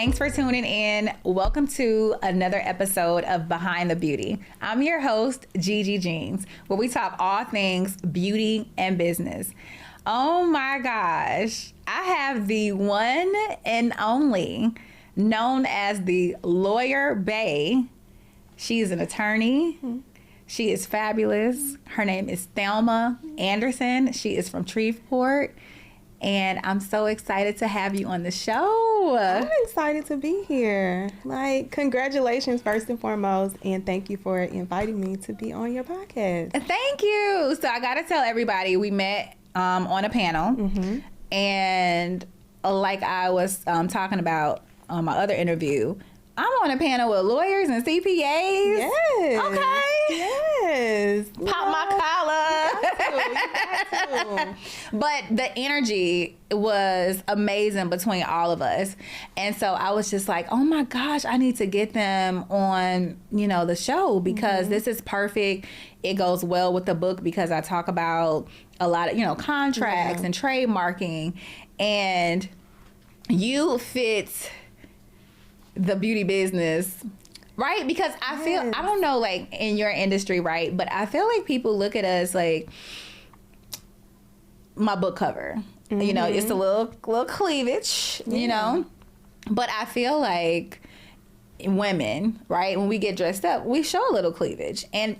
Thanks for tuning in. Welcome to another episode of Behind the Beauty. I'm your host, Gigi Jeans, where we talk all things beauty and business. Oh my gosh, I have the one and only, known as the Lawyer Bae. She is an attorney. She is fabulous. Her name is Thelma Anderson. She is from Shreveport. And I'm so excited to have you on the show. I'm excited to be here. Congratulations first and foremost, and thank you for inviting me to be on your podcast. Thank you. So I got to tell everybody, we met on a panel, and like I was talking about on my other interview, I'm on a panel with lawyers and CPAs. Yes. Okay. Yes. Pop my collar. You got to. But the energy was amazing between all of us. And so I was just like, oh my gosh, I need to get them on, the show because this is perfect. It goes well with the book because I talk about a lot of, contracts and trademarking. And you fit the beauty business, right? Because I feel, I don't know, like in your industry, right? But I feel like people look at us like my book cover, it's a little cleavage, but I feel like women, right, when we get dressed up, we show a little cleavage, and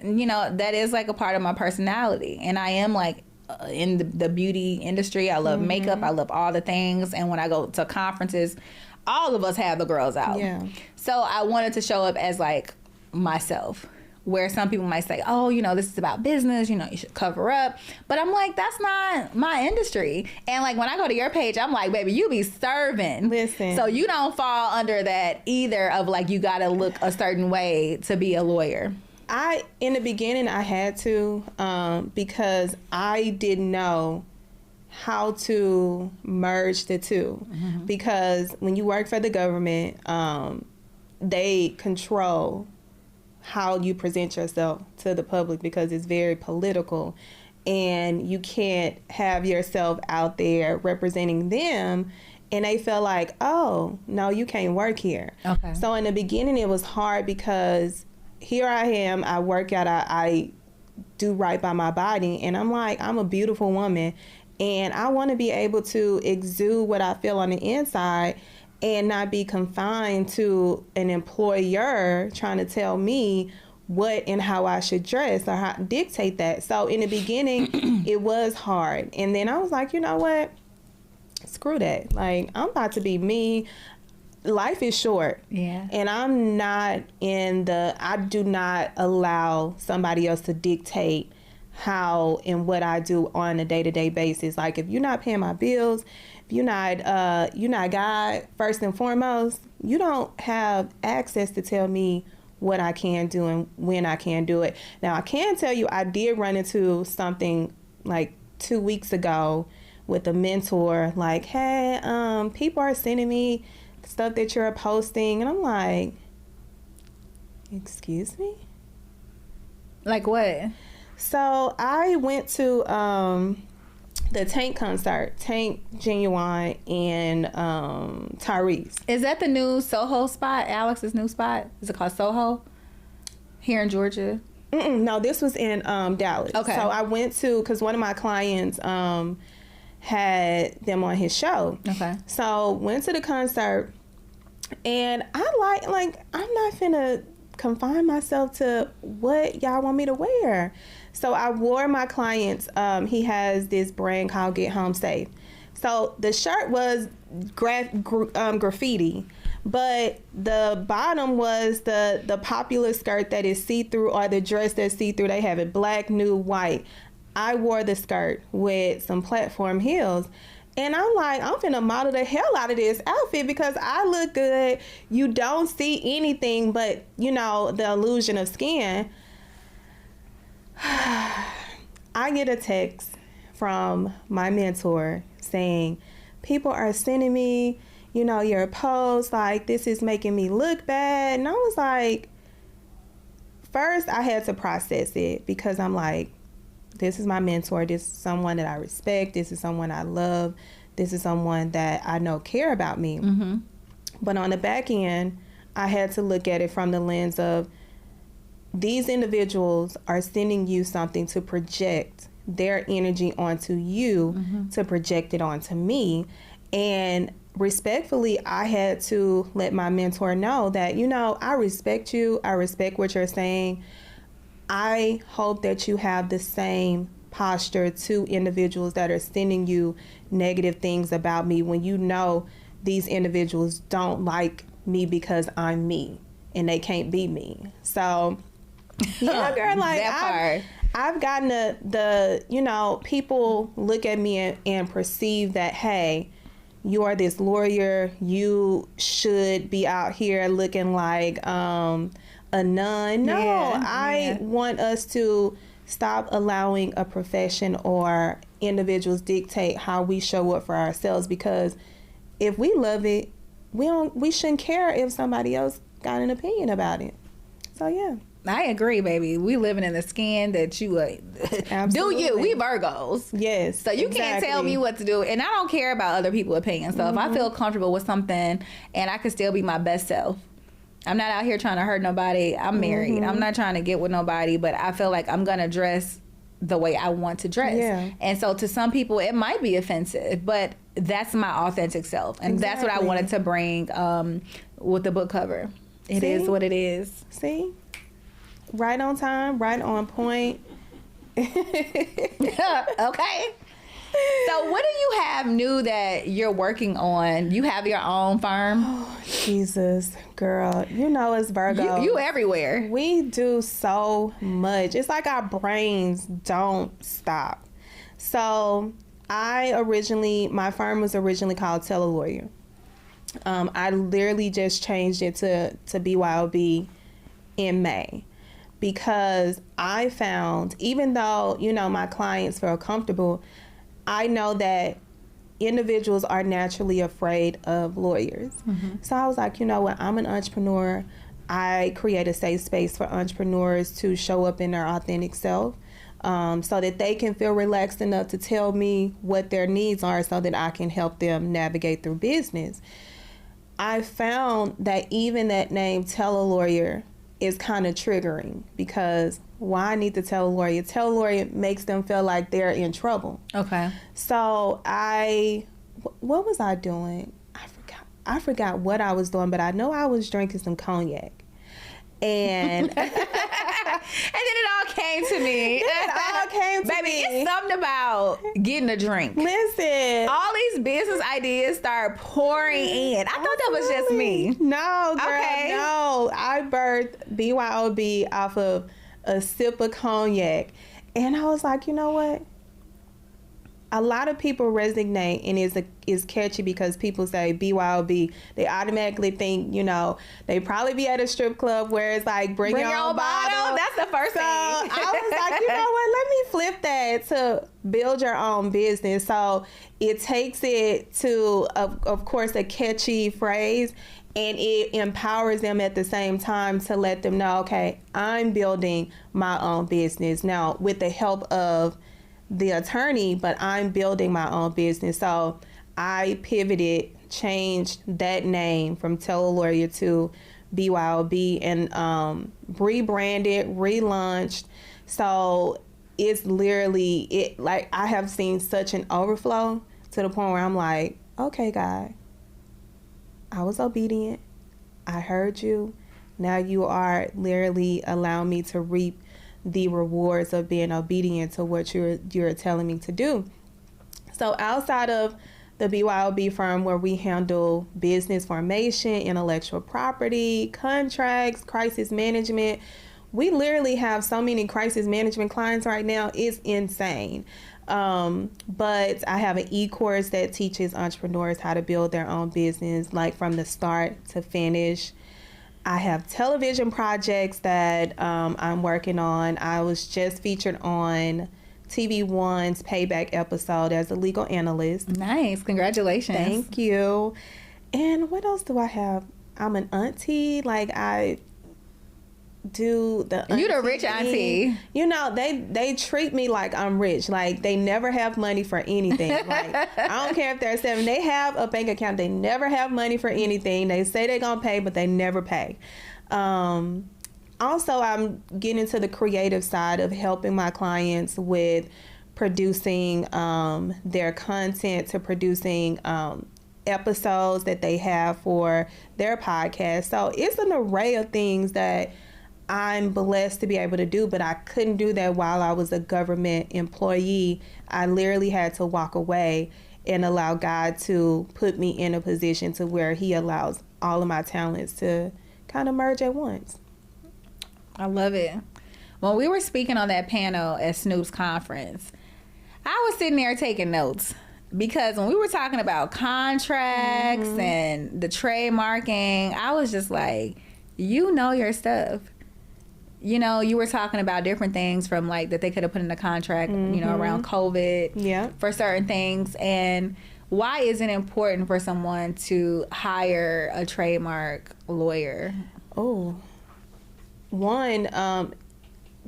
that is like a part of my personality, and I am like in the beauty industry. I love makeup, I love all the things, and when I go to conferences, all of us have the girls out. Yeah. So I wanted to show up as like myself, where some people might say, oh, this is about business, you should cover up. But I'm like, that's not my industry. And like when I go to your page, I'm like, baby, you be serving. Listen. So you don't fall under that either of like, you got to look a certain way to be a lawyer. In the beginning, I had to, because I didn't know how to merge the two, because when you work for the government, they control how you present yourself to the public because it's very political, and you can't have yourself out there representing them, and they feel like, oh no, you can't work here. Okay. So in the beginning it was hard because here I am, I work out, I do right by my body, and I'm like, I'm a beautiful woman, and I want to be able to exude what I feel on the inside and not be confined to an employer trying to tell me what and how I should dress or how dictate that. So in the beginning, it was hard. And then I was like, you know what? Screw that. Like, I'm about to be me. Life is short. Yeah. And I'm not I do not allow somebody else to dictate how and what I do on a day-to-day basis. Like, if you're not paying my bills, if you're not God first and foremost, you don't have access to tell me what I can do and when I can do it. Now, I can tell you I did run into something like 2 weeks ago with a mentor, like, hey, people are sending me stuff that you're posting, and I'm like, excuse me? Like what? So I went to the Tank concert, Tank, Genuine, and Tyrese. Is that the new Soho spot, Alex's new spot? Is it called Soho here in Georgia? No, this was in Dallas. Okay. So I went to, because one of my clients had them on his show. Okay. So went to the concert, and I like I'm not finna confine myself to what y'all want me to wear. So I wore my client's, he has this brand called Get Home Safe. So the shirt was graffiti, but the bottom was the popular skirt that is see-through, or the dress that's see-through. They have it black, nude, white. I wore the skirt with some platform heels. And I'm like, I'm finna model the hell out of this outfit because I look good. You don't see anything but, the illusion of skin. I get a text from my mentor saying, people are sending me, your post, like, this is making me look bad. And I was like, first I had to process it because I'm like, this is my mentor. This is someone that I respect. This is someone I love. This is someone that I know care about me. Mm-hmm. But on the back end, I had to look at it from the lens of these individuals are sending you something to project their energy onto you, to project it onto me. And respectfully, I had to let my mentor know that, I respect you. I respect what you're saying. I hope that you have the same posture to individuals that are sending you negative things about me when these individuals don't like me because I'm me and they can't be me. So, yeah, girl, like I've gotten the people look at me and perceive that, hey, you are this lawyer. You should be out here looking like a nun. No, I want us to stop allowing a profession or individuals dictate how we show up for ourselves, because if we love it, we shouldn't care if somebody else got an opinion about it. So yeah. I agree, baby. We living in the skin that you do you. We Virgos. Yes. So you can't tell me what to do. And I don't care about other people's opinions. So if I feel comfortable with something and I can still be my best self, I'm not out here trying to hurt nobody. I'm married. I'm not trying to get with nobody, but I feel like I'm going to dress the way I want to dress. Yeah. And so to some people, it might be offensive, but that's my authentic self. And that's what I wanted to bring with the book cover. It is what it is. See? Right on time, right on point. Okay. So what do you have new that you're working on? You have your own firm? Oh, Jesus, girl. It's Virgo. You everywhere. We do so much. It's like our brains don't stop. So my firm was originally called Tell a Lawyer. I literally just changed it to BYOB in May. Because I found, even though, my clients feel comfortable, I know that individuals are naturally afraid of lawyers. So I was like, you know what? I'm an entrepreneur. I create a safe space for entrepreneurs to show up in their authentic self, so that they can feel relaxed enough to tell me what their needs are so that I can help them navigate through business. I found that even that name, Tell a Lawyer, is kind of triggering, because why I need to tell a lawyer? Tell a lawyer makes them feel like they're in trouble. Okay. So what was I doing? I forgot what I was doing, but I know I was drinking some cognac. And and then it all came to me. Baby, it's something about getting a drink. Listen. All these business ideas start pouring in. I thought that was just me. No, girl, no. I birthed BYOB off of a sip of cognac. And I was like, you know what? A lot of people resonate and is catchy because people say BYOB. They automatically think, they probably be at a strip club where it's like bring your own bottle. That's the first thing. I was like, you know what? Let me flip that to build your own business. So it takes it to, of course, a catchy phrase, and it empowers them at the same time to let them know, okay, I'm building my own business now with the help of the attorney, but I'm building my own business. So I pivoted, changed that name from Tell a Lawyer to BYOB, and rebranded, relaunched. So it's literally like I have seen such an overflow to the point where I'm like, okay, God, I was obedient. I heard you. Now you are literally allowing me to reap the rewards of being obedient to what you're telling me to do. So outside of the BYOB firm, where we handle business formation, intellectual property, contracts, crisis management, we literally have so many crisis management clients right now. It's insane. But I have an e-course that teaches entrepreneurs how to build their own business, like from the start to finish. I have television projects that I'm working on. I was just featured on TV One's Payback episode as a legal analyst. Nice. Congratulations. Thank you. And what else do I have? I'm an auntie. Like do the You the rich auntie. You know, they treat me like I'm rich. Like, they never have money for anything. Like, I don't care if they're 7. They have a bank account. They never have money for anything. They say they're gonna pay, but they never pay. Also, I'm getting into the creative side of helping my clients with producing their content, to producing episodes that they have for their podcast. So it's an array of things that I'm blessed to be able to do, but I couldn't do that while I was a government employee. I literally had to walk away and allow God to put me in a position to where he allows all of my talents to kind of merge at once. I love it. When we were speaking on that panel at Snoop's conference, I was sitting there taking notes, because when we were talking about contracts and the trademarking, I was just like, you know your stuff. You know, you were talking about different things from like that they could have put in the contract, you know, around COVID for certain things. And why is it important for someone to hire a trademark lawyer? Oh, one,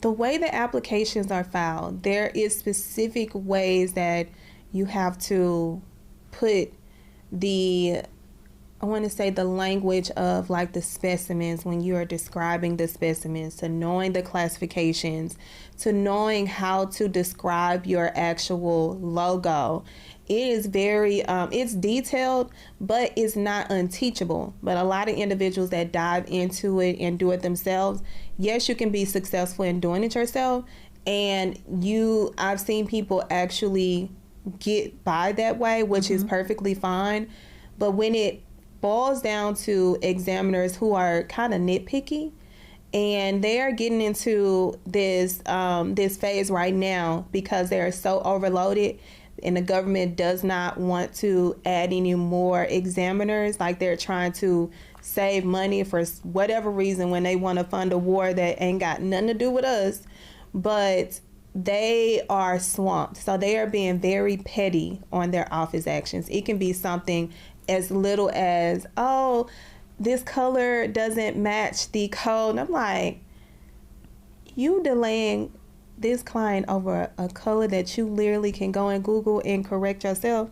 the way the applications are filed, there is specific ways that you have to put the language of like the specimens when you are describing the specimens, to knowing the classifications, to knowing how to describe your actual logo. It is very, it's detailed, but it's not unteachable. But a lot of individuals that dive into it and do it themselves, yes, you can be successful in doing it yourself. And I've seen people actually get by that way, which is perfectly fine. But when it boils down to examiners who are kind of nitpicky, and they are getting into this phase right now because they are so overloaded, and the government does not want to add any more examiners. Like, they're trying to save money for whatever reason when they want to fund a war that ain't got nothing to do with us, but they are swamped. So they are being very petty on their office actions. It can be something as little as, oh, this color doesn't match the code. And I'm like, you delaying this client over a color that you literally can go and Google and correct yourself.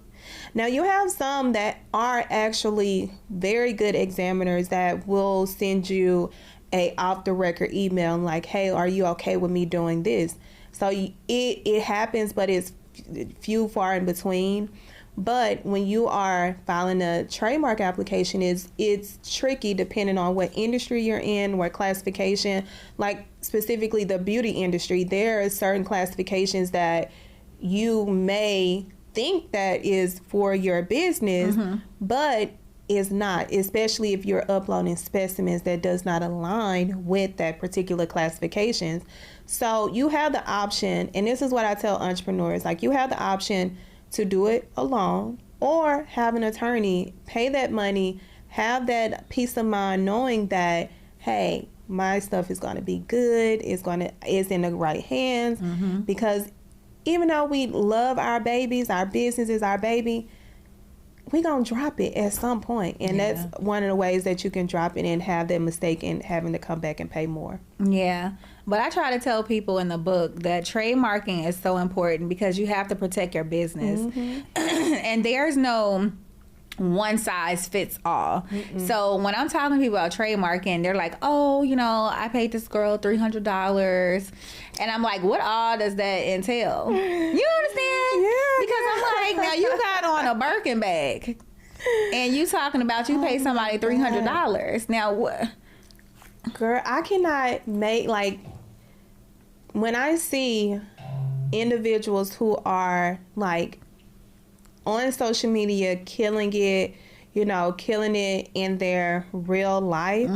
Now, you have some that are actually very good examiners that will send you a off the record email like, hey, are you okay with me doing this? So it happens, but it's few far in between. But when you are filing a trademark application, it's tricky depending on what industry you're in, what classification. Like, specifically the beauty industry, there are certain classifications that you may think that is for your business, but is not, especially if you're uploading specimens that does not align with that particular classifications. So you have the option, and this is what I tell entrepreneurs, like, you have the option to do it alone or have an attorney, pay that money, have that peace of mind knowing that, hey, my stuff is going to be good, it's in the right hands. Because even though we love our babies, our business is our baby, we gonna drop it at some point, and that's one of the ways that you can drop it and have that mistake and having to come back and pay more. Yeah, but I try to tell people in the book that trademarking is so important because you have to protect your business, and there's no one size fits all. So when I'm talking to people about trademarking, they're like, oh, you know, I paid this girl $300, and I'm like, what all does that entail? You understand? Yeah. Because I'm like, now you got on a Birkin bag, and you talking about you pay somebody $300. Now what? Girl, I cannot make, like, when I see individuals who are like on social media killing it, you know, killing it in their real life,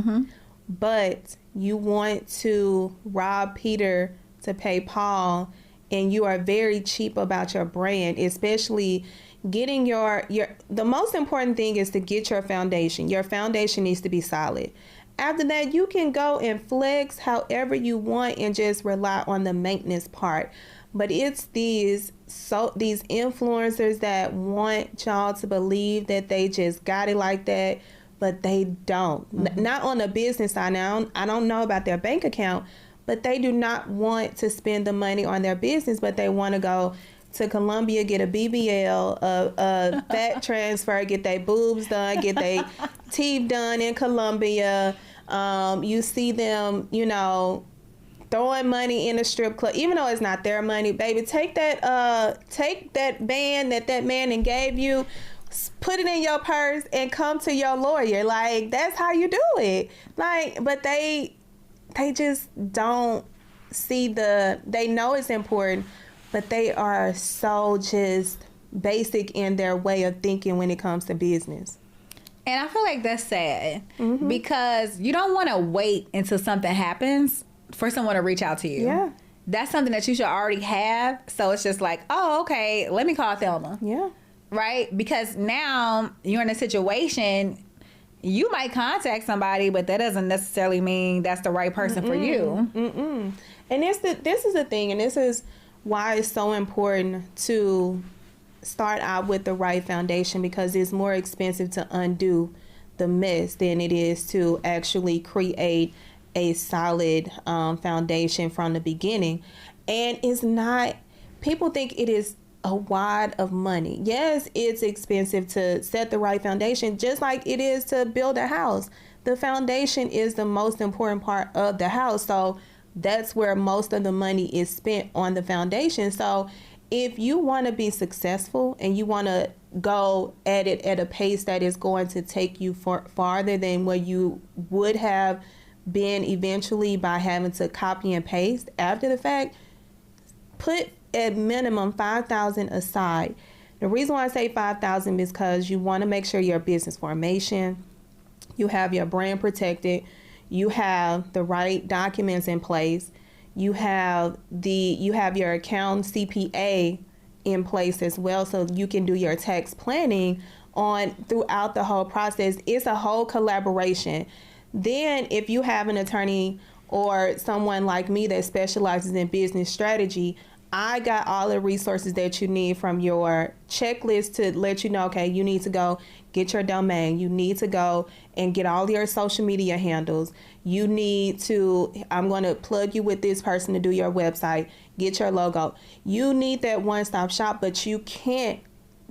but you want to rob Peter to pay Paul, and you are very cheap about your brand, especially getting the most important thing is to get your foundation. Your foundation needs to be solid. After that, you can go and flex however you want and just rely on the maintenance part. But it's these influencers that want y'all to believe that they just got it like that, but they don't. Not on the business side. Now, I don't know about their bank account, but they do not want to spend the money on their business, but they want to go to Colombia, get a BBL, a fat transfer, get their boobs done, get their teeth done in Colombia. You see them, you know, throwing money in a strip club, even though it's not their money. Baby, take that band that man and gave you, put it in your purse and come to your lawyer. Like, that's how you do it. Like, but they just don't see they know it's important, but they are so just basic in their way of thinking when it comes to business. And I feel like that's sad because you don't want to wait until something happens for someone to reach out to you. Yeah. That's something that you should already have. So it's just like, oh, okay, let me call Thelma. Yeah. Right? Because now you're in a situation, you might contact somebody, but that doesn't necessarily mean that's the right person for you. And this is the thing, and this is why it's so important to start out with the right foundation, because it's more expensive to undo the mess than it is to actually create a solid foundation from the beginning. And it's not, people think it is a wad of money. Yes, it's expensive to set the right foundation, just like it is to build a house. The foundation is the most important part of the house. So that's where most of the money is spent, on the foundation. So if you want to be successful and you want to go at it at a pace that is going to take you farther than where you would have been eventually by having to copy and paste after the fact, put at minimum $5,000 aside. The reason why I say $5,000 is because you want to make sure your business formation, you have your brand protected, you have the right documents in place, you have your account CPA in place as well, so you can do your tax planning on throughout the whole process. It's a whole collaboration. Then if you have an attorney or someone like me that specializes in business strategy, I got all the resources that you need, from your checklist to let you know, okay, you need to go get your domain. You need to go and get all your social media handles. You need to, I'm going to plug you with this person to do your website, get your logo. You need that one-stop shop, but you can't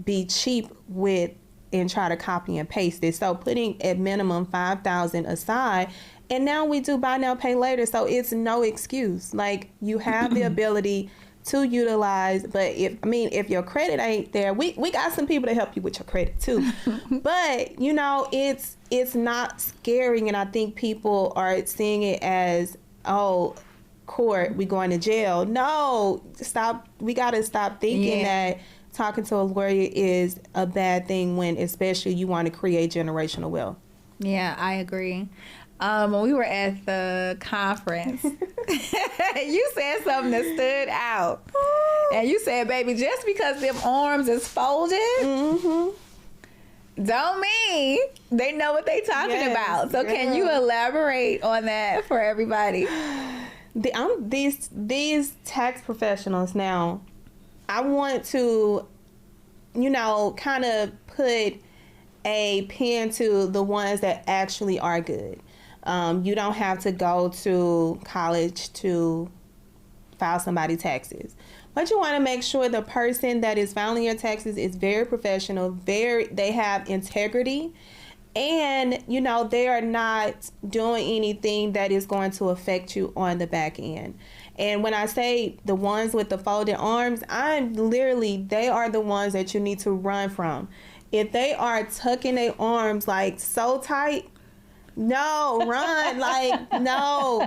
be cheap with and try to copy and paste it. So putting at minimum $5,000 aside, and now we do buy now, pay later. So it's no excuse. Like, you have the ability to utilize, but if your credit ain't there, we got some people to help you with your credit too. But you know, it's not scary, and I think people are seeing it as, oh, court, we going to jail. No, stop. We got to stop thinking that talking to a lawyer is a bad thing, when especially you want to create generational wealth. Yeah, I agree. When we were at the conference, you said something that stood out. And you said, baby, just because them arms is folded, don't mean they know what they talking about. So can you elaborate on that for everybody? These tax professionals now, I want to, kind of put a pin to the ones that actually are good. You don't have to go to college to file somebody's taxes, but you want to make sure the person that is filing your taxes is very professional, they have integrity, and they are not doing anything that is going to affect you on the back end. And when I say the ones with the folded arms, they are the ones that you need to run from. If they are tucking their arms like so tight, no, run. Like, no,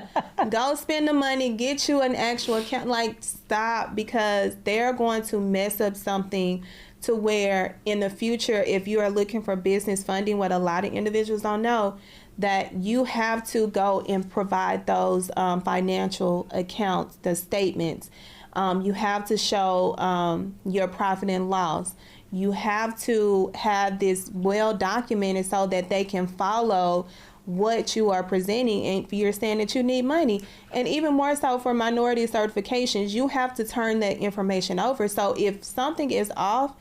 go spend the money, get you an actual account. Like, stop, because they're going to mess up something to where in the future, if you are looking for business funding, what a lot of individuals don't know, that you have to go and provide those financial accounts, the statements. You have to show your profit and loss. You have to have this well documented so that they can follow what you are presenting, and if you're saying that you need money. And even more so for minority certifications, you have to turn that information over. So if something is off,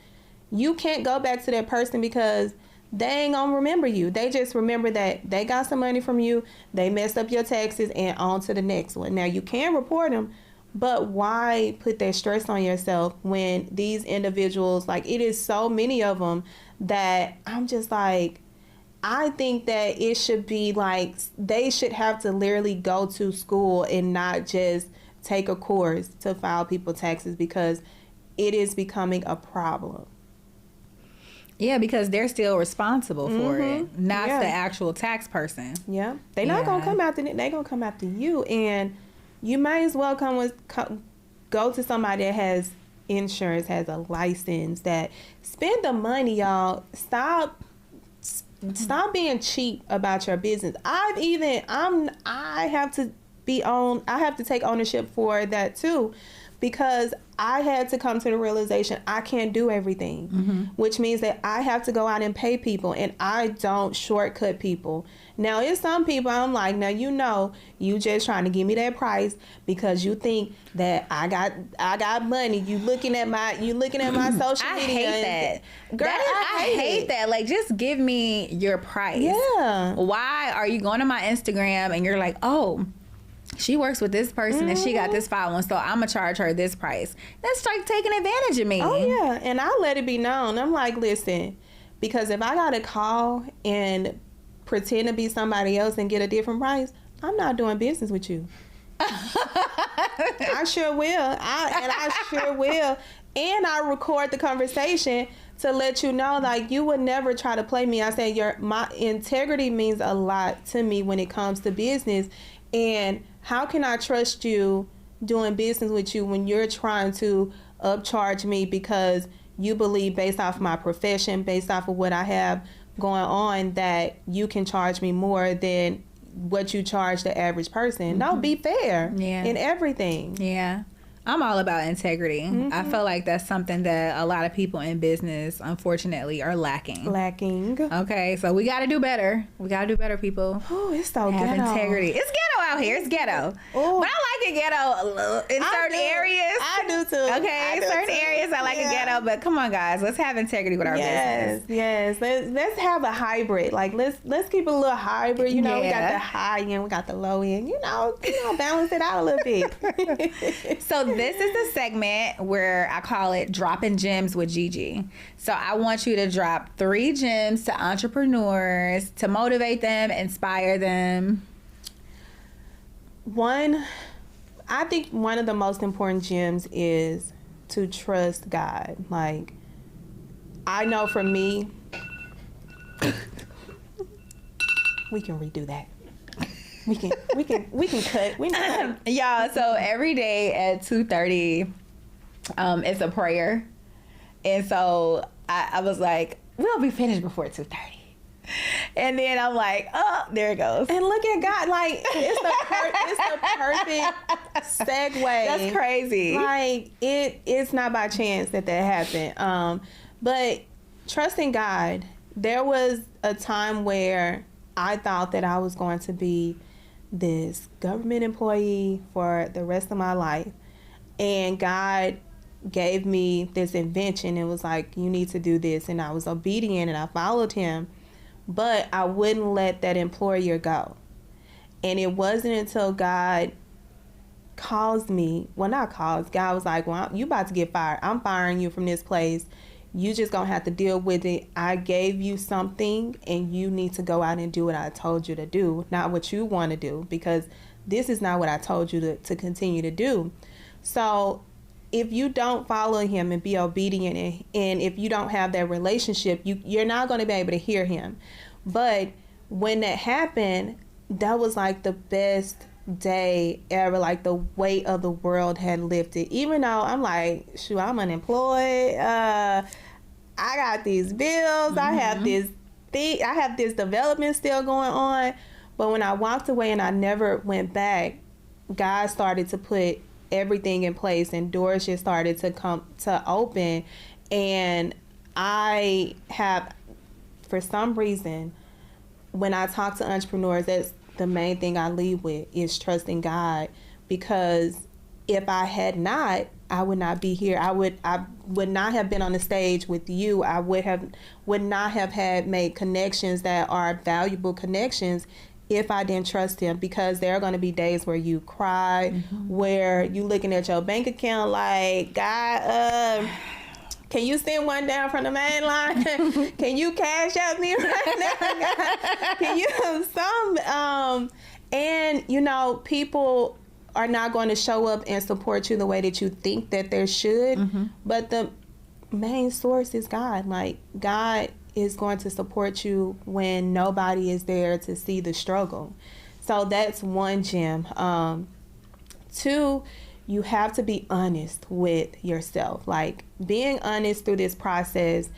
you can't go back to that person because they ain't gonna remember you. They just remember that they got some money from you, they messed up your taxes, and on to the next one. Now, you can report them, but why put that stress on yourself when these individuals, like, it is so many of them that I'm just like, I think that it should be like, they should have to literally go to school and not just take a course to file people's taxes, because it is becoming a problem. Yeah, because they're still responsible for it, not the actual tax person. Yeah, they're not gonna come after it. They're gonna come after you, and you might as well go to somebody that has insurance, has a license, that spend the money, y'all. Stop being cheap about your business. I have to take ownership for that too, because I had to come to the realization I can't do everything, which means that I have to go out and pay people, and I don't shortcut people. Now, it's some people I'm like, now, you just trying to give me that price because you think that I got money. You looking at my social media. I hate that. Girl, I hate that. Like, just give me your price. Yeah. Why are you going to my Instagram and you're like, oh, she works with this person and she got this following, so I'm gonna charge her this price? That's like taking advantage of me. Oh yeah, and I let it be known. I'm like, listen, because if I gotta call and pretend to be somebody else and get a different price, I'm not doing business with you. I sure will. I sure will. And I record the conversation to let you know, like, you would never try to play me. I said, my integrity means a lot to me when it comes to business. And how can I trust you doing business with you when you're trying to upcharge me because you believe, based off my profession, based off of what I have going on, that you can charge me more than what you charge the average person? No, be fair in everything. Yeah. I'm all about integrity. I feel like that's something that a lot of people in business, unfortunately, are lacking. Okay, so we got to do better. We got to do better, people. Oh, it's so have ghetto. Integrity. It's ghetto out here. It's ghetto. Ooh. But I like it ghetto in certain areas. I do too. Okay, certain areas I like it ghetto. But come on, guys, let's have integrity with our business. Yes. Let's have a hybrid. Like, let's keep it a little hybrid. We got the high end, we got the low end. Balance it out a little bit. So this is the segment where I call it Dropping Gems with Gigi. So I want you to drop 3 gems to entrepreneurs to motivate them, inspire them. I think one of the most important gems is to trust God. Like, I know for me, we can redo that. We can cut. Y'all, so every day at 2:30, it's a prayer. And so I was like, we'll be finished before 2:30. And then I'm like, oh, there it goes. And look at God. Like, it's the perfect segue. That's crazy. Like, it's not by chance that happened. But trusting God, there was a time where I thought that I was going to be this government employee for the rest of my life, and God gave me this invention. It was like, you need to do this, and I was obedient and I followed him, but I wouldn't let that employer go. And it wasn't until God God was like, well, you about to get fired. I'm firing you from this place. You just gonna have to deal with it. I gave you something, and you need to go out and do what I told you to do, not what you want to do, because this is not what I told you to continue to do. So if you don't follow him and be obedient, and if you don't have that relationship, you're not going to be able to hear him. But when that happened, that was like the best day ever. Like, the weight of the world had lifted. Even though I'm like, shoot, I'm unemployed. I got these bills. I have this development still going on. But when I walked away and I never went back, God started to put everything in place, and doors just started to open. And I have, for some reason, when I talk to entrepreneurs, that's the main thing I lead with, is trusting God. Because if I had not, I would not be here. I would not have been on the stage with you. I would not have made connections that are valuable connections if I didn't trust him, because there are going to be days where you cry, where you looking at your bank account like, God, can you send one down from the main line? Can you cash out me right now? Can you and you know, people are not going to show up and support you the way that you think that they should, but the main source is God. Like, God is going to support you when nobody is there to see the struggle. So that's one gem. 2, you have to be honest with yourself. Like, being honest through this process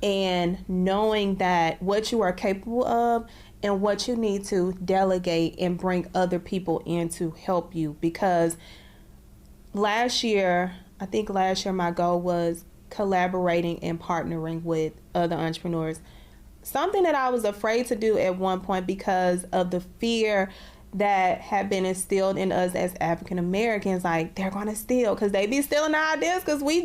and knowing that what you are capable of and what you need to delegate and bring other people in to help you. Because last year my goal was collaborating and partnering with other entrepreneurs. Something that I was afraid to do at one point because of the fear that had been instilled in us as African Americans, like, they're gonna steal because they be stealing our ideas because we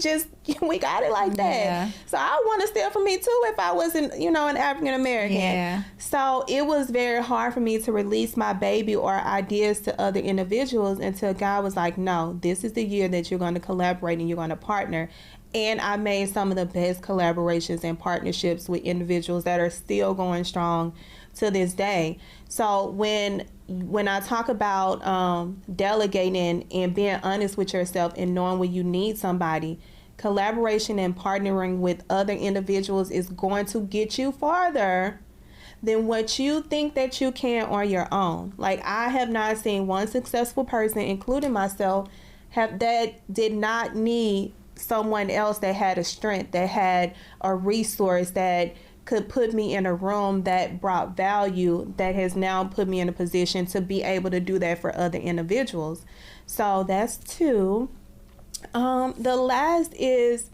got it like that. Yeah. So I want to steal from me too if I wasn't, an African American. Yeah. So it was very hard for me to release my baby or ideas to other individuals until God was like, no, this is the year that you're going to collaborate and you're going to partner. And I made some of the best collaborations and partnerships with individuals that are still going strong to this day. So when I talk about delegating and being honest with yourself and knowing when you need somebody, collaboration and partnering with other individuals is going to get you farther than what you think that you can on your own. Like, I have not seen one successful person, including myself, that did not need someone else that had a strength, that had a resource, that could put me in a room that brought value, that has now put me in a position to be able to do that for other individuals. So that's 2. The last is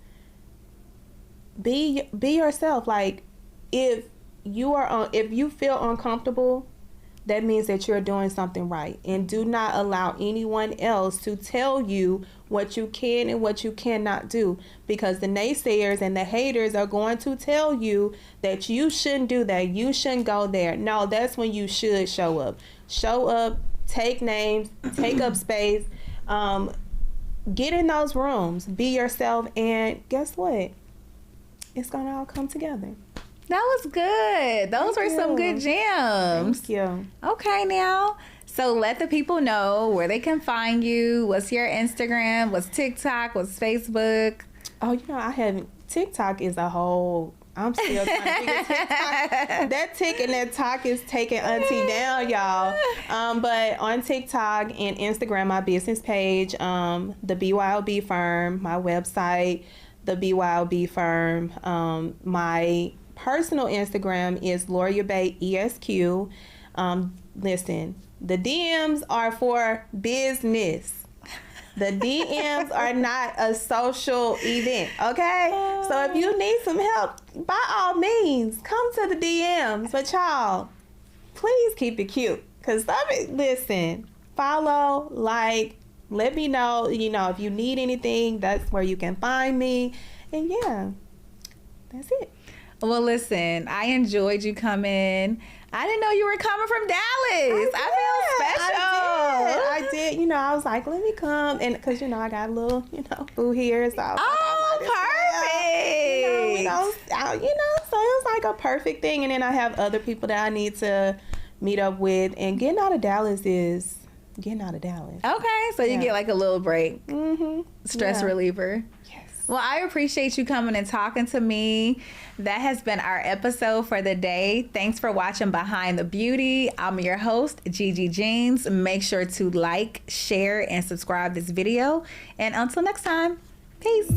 be yourself. Like, if you feel uncomfortable, that means that you're doing something right. And do not allow anyone else to tell you what you can and what you cannot do, because the naysayers and the haters are going to tell you that you shouldn't do that, you shouldn't go there. No, that's when you should show up. Show up, take names, take up space, get in those rooms, be yourself, and guess what? It's gonna all come together. That was good. Those were some good gems. Thank you. Okay, now, so let the people know where they can find you. What's your Instagram? What's TikTok? What's Facebook? Oh, I haven't. TikTok is a whole. I'm still trying to figure TikTok. That tick and that talk is taking Auntie down, y'all. But on TikTok and Instagram, my business page, the BYOB firm, my website, the BYOB firm, my personal Instagram is Loria Bay ESQ. Listen, the DMs are for business. The DMs are not a social event, okay? So if you need some help, by all means, come to the DMs. But y'all, please keep it cute. Because, listen, follow, like, let me know, if you need anything, that's where you can find me. And yeah, that's it. Well, listen, I enjoyed you coming. I didn't know you were coming from Dallas. I feel special. I did. I was like, let me come. And because, I got a little, boo here. So I was perfect. So it was like a perfect thing. And then I have other people that I need to meet up with. And getting out of Dallas is getting out of Dallas. Okay. So you get like a little break. Mm-hmm. Stress reliever. Yes. Well, I appreciate you coming and talking to me. That has been our episode for the day. Thanks for watching Behind the Beauty. I'm your host, Gigi Jeans. Make sure to like, share, and subscribe this video. And until next time, peace.